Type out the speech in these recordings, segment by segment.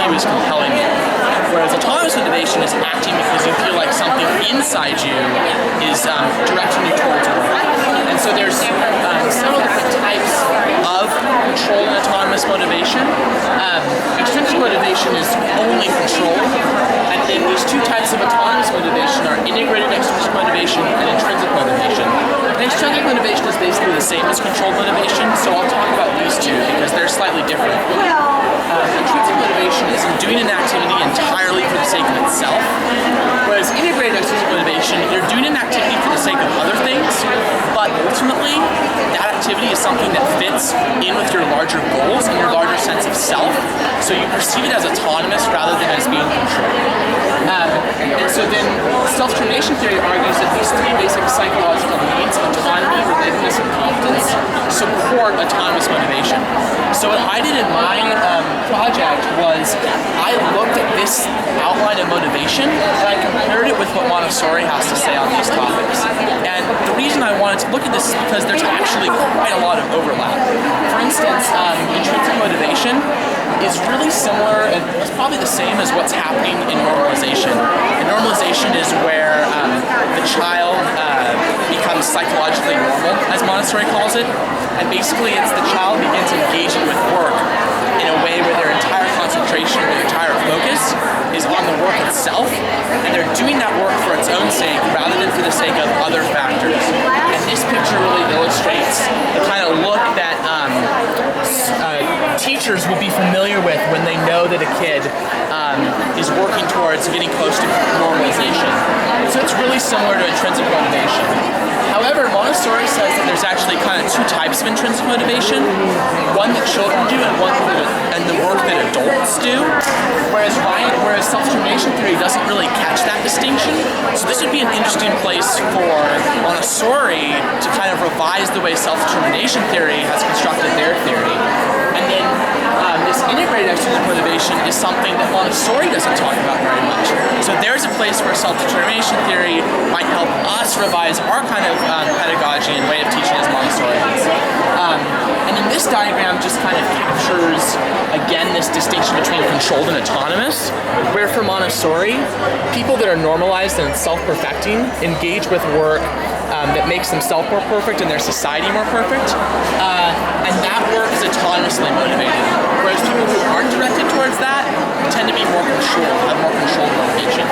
you is compelling you. Whereas autonomous motivation is acting because you feel like something inside you is directing you towards it. And so there's several different types of control and autonomous motivation. Extrinsic motivation is only control, and then these two types of autonomous motivation are integrated extrinsic motivation and intrinsic motivation. And extrinsic motivation is basically the same as controlled motivation, so I'll talk about these two because they're slightly different. Intrinsic motivation is in doing an activity entirely for the sake of itself, whereas integrated extrinsic motivation, you're doing an activity for the sake of other things, but ultimately that activity is something that fits in with your larger goals and your larger sense of self, so you perceive it as autonomous rather than as being controlled. And so then self-determination theory argues that these three basic psychological needs, autonomy, relatedness, and competence, support autonomous motivation. So what I did in my project was I looked at this outline of motivation and I compared it with what Montessori has to say on these topics. And the reason I wanted to look at this is because there's actually quite a lot of overlap. For instance, intrinsic motivation is really similar, and it's probably the same as what's happening in normalization. And normalization is where the child becomes psychologically normal, as Montessori calls it, and basically it's the child begins engaging with work in a way where their entire concentration, their entire focus is on the work itself, and they're doing that work for its own sake rather than for the sake of other factors. And this picture really illustrates the kind of look that teachers will be familiar with when they know that a kid is working towards getting close to normalization. So it's really similar to intrinsic motivation. However, Montessori says that there's actually kind of two types of intrinsic motivation, one that children do and the work that adults do, whereas self-determination theory doesn't really catch that distinction. So this would be an interesting place for Montessori to kind of revise the way self-determination theory has constructed their theory. And then this integrated extrinsic motivation is something that Montessori doesn't talk about very much. So there's a place where self-determination theory might help us revise our kind of pedagogy and way of teaching as Montessori has. And then this diagram just kind of captures, again, this distinction between controlled and autonomous, where for Montessori, people that are normalized and self-perfecting engage with work that makes themselves more perfect and their society more perfect, and that work is autonomously motivated. Whereas people who aren't directed towards that tend to be more controlled, have more controlled motivation.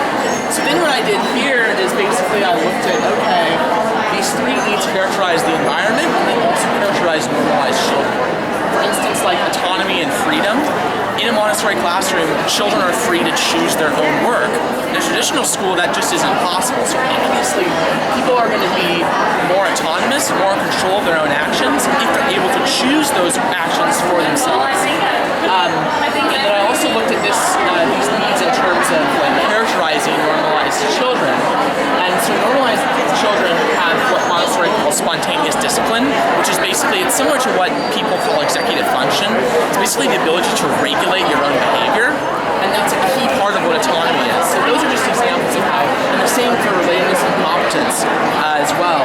So then what I did here is basically I looked at, okay, these three needs characterize the environment and they also characterize normalized children. For instance, like autonomy and freedom. In a Montessori classroom, children are free to choose their own work. In a traditional school, that just isn't possible. So obviously, people are going to be more autonomous, more in control of their own actions if they're able to choose those actions for themselves. And then I also looked at these needs in terms of like characterizing normalized children. And so normalized children have what Montessori calls spontaneous discipline, which is basically, it's similar to what people call executive function. It's basically the ability to regulate your own behavior, and that's a key part of what autonomy is. So those are just examples of how, and the same for relatedness and competence as well.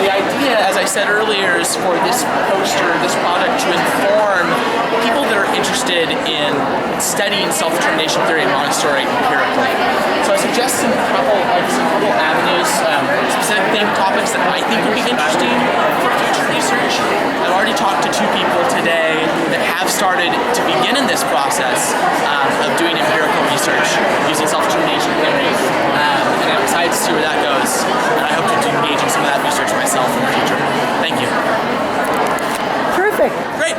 The idea, as I said earlier, is for this poster, this project, to inform people that are interested in studying self-determination theory and Montessori empirically. So I suggest some couple avenues, specific topics that I think would be interesting for future research. I've already talked to two people today that have started to begin in this process of doing empirical research using self-determination theory, and I'm excited to see where that goes, and I hope to engage in some of that research myself in the future. Thank you. Perfect. Great.